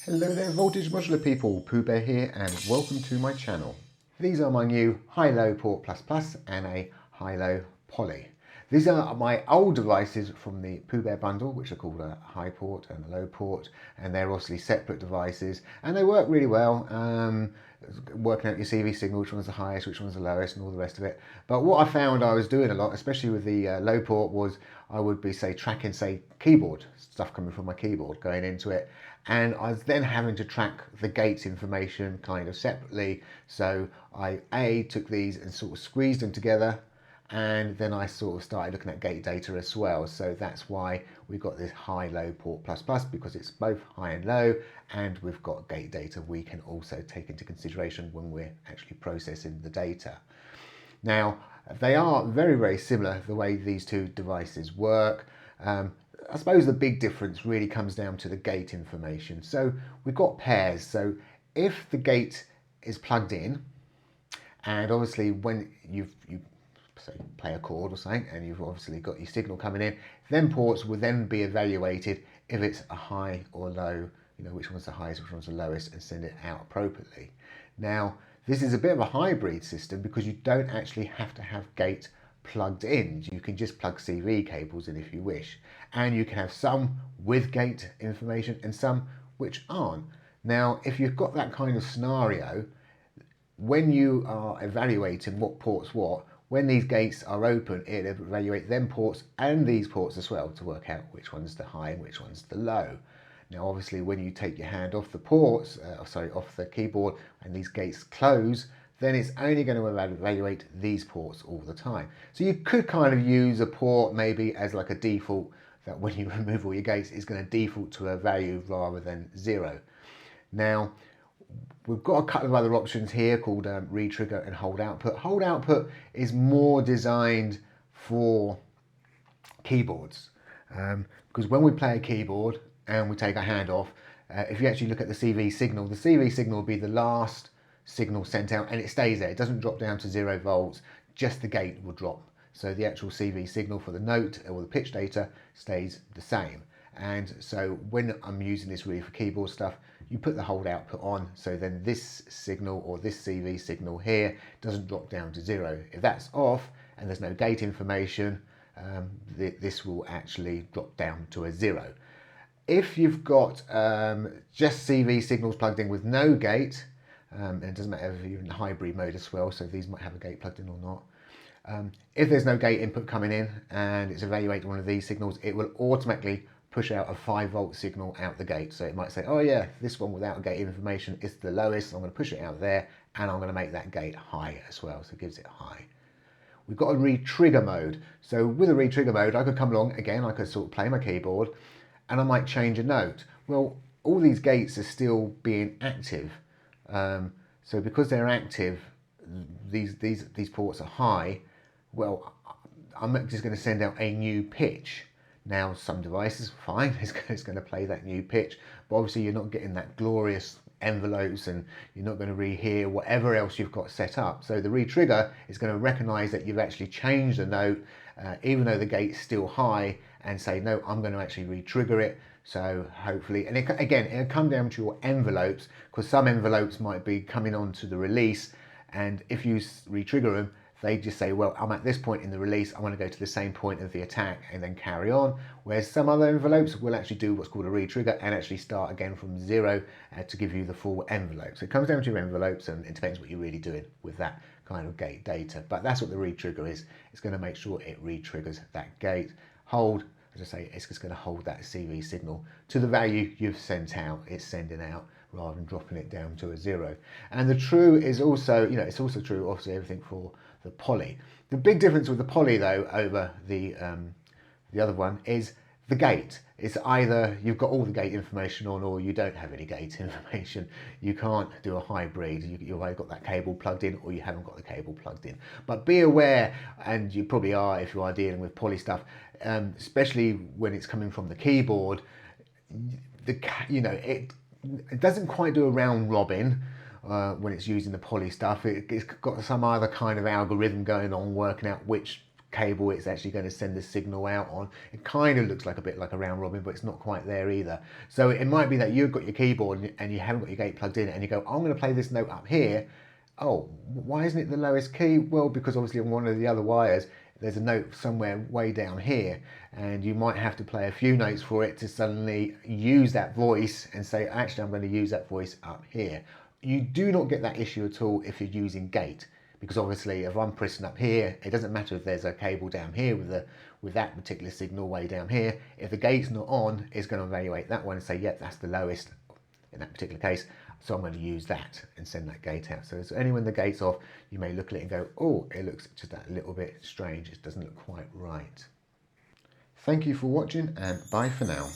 Hello there voltage modular people, PoohBear here and welcome to my channel. These are my new high-low port plus plus and a high-low poly. These are my old devices from the PoohBear bundle, which are called a high port and a low port, and they're obviously separate devices and they work really well. Working out your CV signal, which one's the highest, which one's the lowest, and all the rest of it. But what I found I was doing a lot, especially with the low port, was I would be tracking keyboard stuff coming from my keyboard going into it, and I was then having to track the gates information kind of separately. So I took these and sort of squeezed them together, and then I sort of started looking at gate data as well. So that's why we've got this high-low port plus plus, because it's both high and low, and we've got gate data we can also take into consideration when we're actually processing the data. Now, they are very, very similar the way these two devices work. I suppose the big difference really comes down to the gate information. So we've got pairs. So if the gate is plugged in, and obviously when you say play a chord or something, and you've obviously got your signal coming in, then ports will then be evaluated if it's a high or low, which one's the highest, which one's the lowest, and send it out appropriately. Now, this is a bit of a hybrid system because you don't actually have to have gate plugged in. You can just plug CV cables in if you wish, and you can have some with gate information and some which aren't. Now, if you've got that kind of scenario, when you are evaluating what ports what, when these gates are open, it'll evaluate them ports and these ports as well to work out which one's the high and which one's the low. Now, obviously, when you take your hand off the ports, off the keyboard, and these gates close, then it's only going to evaluate these ports all the time. So you could kind of use a port maybe as like a default, that when you remove all your gates, it's going to default to a value rather than 0. Now, we've got a couple of other options here called Retrigger and Hold Output. Hold Output is more designed for keyboards, because when we play a keyboard and we take our hand off, if you actually look at the CV signal will be the last signal sent out, and it stays there. It doesn't drop down to 0 volts, just the gate will drop. So the actual CV signal for the note or the pitch data stays the same. And so when I'm using this really for keyboard stuff, you put the hold output on, so then this signal or this CV signal here doesn't drop down to 0. If that's off and there's no gate information, this will actually drop down to a 0. If you've got just CV signals plugged in with no gate, and it doesn't matter if you're in hybrid mode as well, so these might have a gate plugged in or not. If there's no gate input coming in and it's evaluating one of these signals, it will automatically push out a 5-volt signal out the gate. So it might say, oh yeah, this one without a gate information is the lowest, so I'm going to push it out there, and I'm going to make that gate high as well, so it gives it high. We've got a retrigger mode. So with a retrigger mode, I could come along, again, I could sort of play my keyboard, and I might change a note. Well, all these gates are still being active. So because they're active, these ports are high, well, I'm just going to send out a new pitch. Now, some devices, fine, it's going to play that new pitch, but obviously you're not getting that glorious envelopes, and you're not going to rehear whatever else you've got set up. So the retrigger is going to recognize that you've actually changed the note, even though the gate's still high, and say, no, I'm going to actually retrigger it. So hopefully, and again, it'll come down to your envelopes, because some envelopes might be coming onto the release, and if you retrigger them, they just say, well, I'm at this point in the release, I want to go to the same point of the attack and then carry on. Whereas some other envelopes will actually do what's called a retrigger and actually start again from 0 to give you the full envelope. So it comes down to your envelopes, and it depends what you're really doing with that kind of gate data. But that's what the retrigger is. It's going to make sure it retriggers that gate. Hold, as I say, it's just going to hold that CV signal to the value you've sent out. It's sending out rather than dropping it down to a 0. And the true is also, it's also true, obviously, everything for the poly. The big difference with the poly, though, over the other one is the gate. It's either you've got all the gate information on, or you don't have any gate information. You can't do a hybrid. You've either got that cable plugged in, or you haven't got the cable plugged in. But be aware, and you probably are if you are dealing with poly stuff, especially when it's coming from the keyboard. It doesn't quite do a round robin. When it's using the poly stuff, it's got some other kind of algorithm going on, working out which cable it's actually going to send the signal out on. It kind of looks like a bit like a round robin, but it's not quite there either. So it might be that you've got your keyboard and you haven't got your gate plugged in, and you go, I'm going to play this note up here. Oh, why isn't it the lowest key? Well, because obviously on one of the other wires there's a note somewhere way down here, and you might have to play a few notes for it to suddenly use that voice and say, actually I'm going to use that voice up here. You do not get that issue at all if you're using gate, because obviously if I'm pressing up here, it doesn't matter if there's a cable down here with that particular signal way down here. If the gate's not on, it's going to evaluate that one and say, yep, that's the lowest in that particular case, so I'm going to use that and send that gate out. So only when the gate's off, you may look at it and go, oh, it looks just a little bit strange, it doesn't look quite right. Thank you for watching, and bye for now.